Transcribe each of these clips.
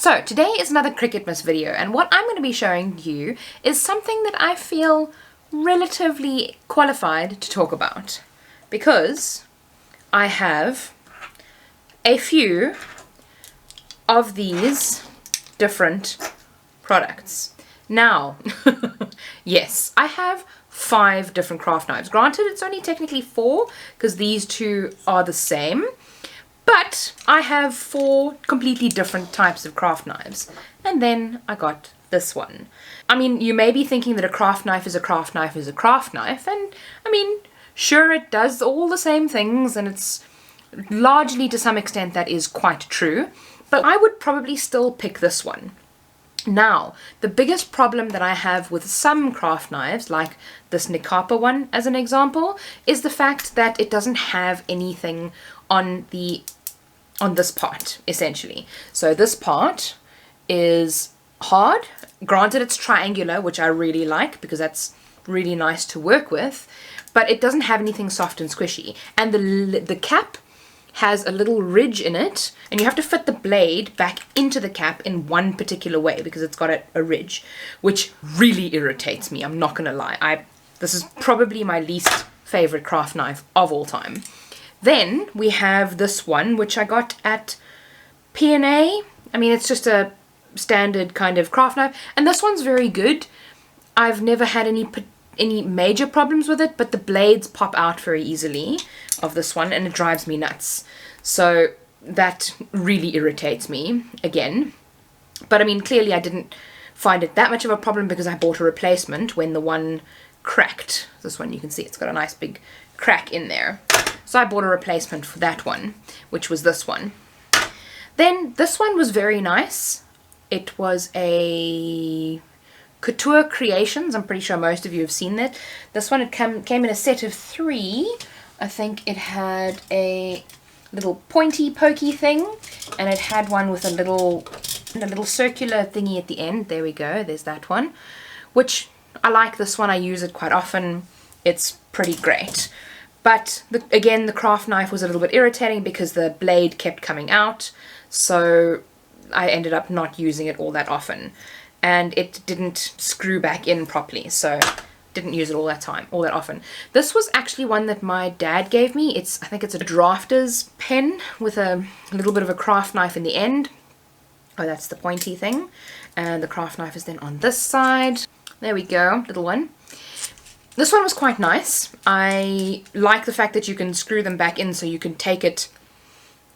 So today is another Cricutmas video, and what I'm going to be showing you is something that I feel relatively qualified to talk about, because I have a few of these different products. Now, yes, I have 5 different craft knives. Granted, it's only technically 4 because these two are the same, but I have 4 completely different types of craft knives. And then I got this one. I mean, you may be thinking that a craft knife is a craft knife is a craft knife, and I mean, sure, it does all the same things, and it's largely to some extent that is quite true, but I would probably still pick this one. Now, the biggest problem that I have with some craft knives, like this NECA one as an example, is the fact that it doesn't have anything on this part, essentially. So this part is hard. Granted, it's triangular, which I really like because that's really nice to work with, but it doesn't have anything soft and squishy. And the cap has a little ridge in it, and you have to fit the blade back into the cap in one particular way because it's got a ridge, which really irritates me. I'm not gonna lie. This is probably my least favorite craft knife of all time. Then we have this one, which I got at P&A. I mean, it's just a standard kind of craft knife, and this one's very good. I've never had any major problems with it, but the blades pop out very easily of this one, and it drives me nuts. So that really irritates me again. But I mean, clearly I didn't find it that much of a problem because I bought a replacement when the one cracked. This one, you can see it's got a nice big crack in there. So I bought a replacement for that one, which was this one. Then this one was very nice. It was a Couture Creations. I'm pretty sure most of you have seen that. This one, it came in a set of 3. I think it had a little pointy pokey thing, and it had one with a little circular thingy at the end. There we go, there's that one, which I like. This one, I use it quite often. It's pretty great. But again, the craft knife was a little bit irritating because the blade kept coming out, so I ended up not using it all that often. And it didn't screw back in properly, so didn't use it all that often. This was actually one that my dad gave me. I think it's a drafter's pen with a little bit of a craft knife in the end. Oh, that's the pointy thing. And the craft knife is then on this side. There we go, little one. This one was quite nice. I like the fact that you can screw them back in so you can take it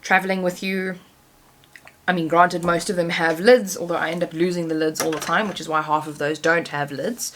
traveling with you. I mean, granted, most of them have lids, although I end up losing the lids all the time, which is why half of those don't have lids.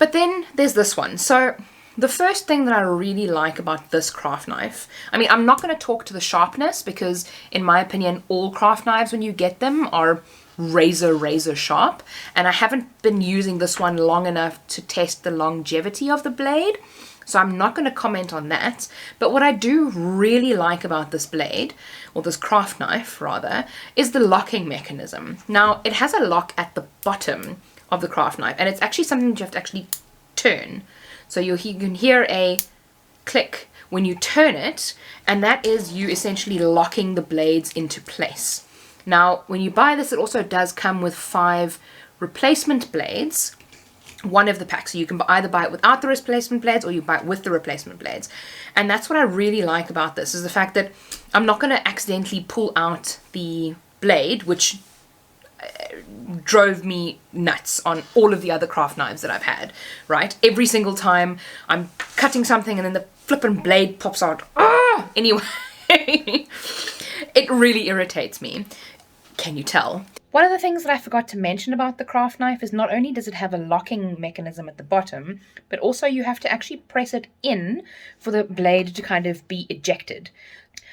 But then there's this one. So the first thing that I really like about this craft knife, I mean, I'm not going to talk to the sharpness because, in my opinion, all craft knives, when you get them, are razor sharp. And I haven't been using this one long enough to test the longevity of the blade, so I'm not going to comment on that. But what I do really like about this blade, or this craft knife rather, is the locking mechanism. Now, it has a lock at the bottom of the craft knife, and it's actually something that you have to actually turn. So you can hear a click when you turn it, and that is you essentially locking the blades into place. Now, when you buy this, it also does come with 5 replacement blades, one of the packs. So you can either buy it without the replacement blades or you buy it with the replacement blades. And that's what I really like about this, is the fact that I'm not going to accidentally pull out the blade, which drove me nuts on all of the other craft knives that I've had, right? Every single time I'm cutting something and then the flippin' blade pops out. Ah! Anyway, it really irritates me. Can you tell? One of the things that I forgot to mention about the craft knife is not only does it have a locking mechanism at the bottom, but also you have to actually press it in for the blade to kind of be ejected.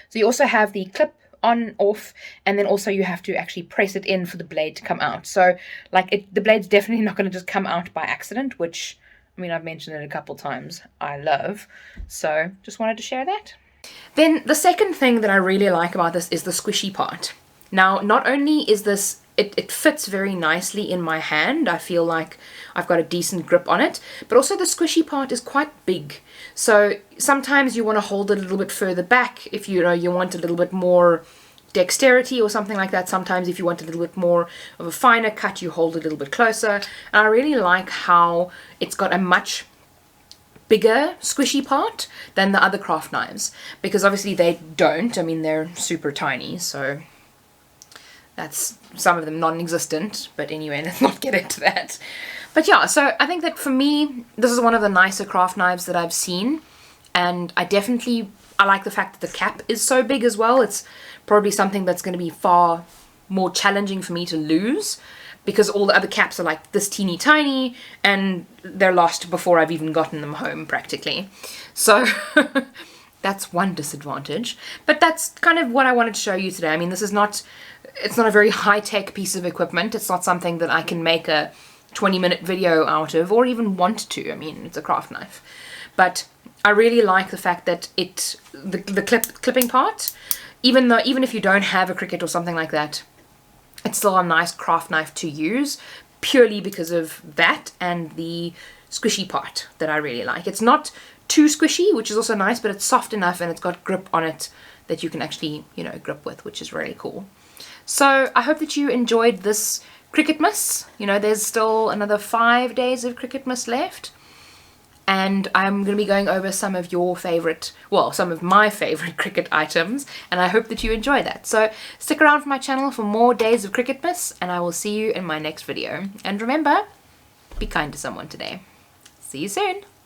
So you also have the clip on, off, and then also you have to actually press it in for the blade to come out. So like the blade's definitely not going to just come out by accident, which, I mean, I've mentioned it a couple times, I love. So just wanted to share that. Then the second thing that I really like about this is the squishy part. Now, not only is this, it fits very nicely in my hand. I feel like I've got a decent grip on it, but also the squishy part is quite big. So sometimes you want to hold it a little bit further back if you want a little bit more dexterity or something like that. Sometimes if you want a little bit more of a finer cut, you hold it a little bit closer. And I really like how it's got a much bigger squishy part than the other craft knives, because obviously they don't. I mean, they're super tiny, so that's some of them non-existent, but anyway, let's not get into that. But yeah, so I think that for me, this is one of the nicer craft knives that I've seen, and I like the fact that the cap is so big as well. It's probably something that's going to be far more challenging for me to lose, because all the other caps are like this teeny tiny, and they're lost before I've even gotten them home practically. So that's one disadvantage, but that's kind of what I wanted to show you today. I mean, it's not a very high-tech piece of equipment. It's not something that I can make a 20-minute video out of, or even want to. I mean, it's a craft knife. But I really like the fact that the clipping part, even if you don't have a Cricut or something like that, it's still a nice craft knife to use, purely because of that and the squishy part that I really like. It's not too squishy, which is also nice, but it's soft enough and it's got grip on it that you can actually, grip with, which is really cool. So I hope that you enjoyed this Cricutmas. There's still another 5 days of Cricutmas left. And I'm going to be going over some of my favorite Cricut items, and I hope that you enjoy that. So stick around for my channel for more days of Cricutmas, and I will see you in my next video. And remember, be kind to someone today. See you soon!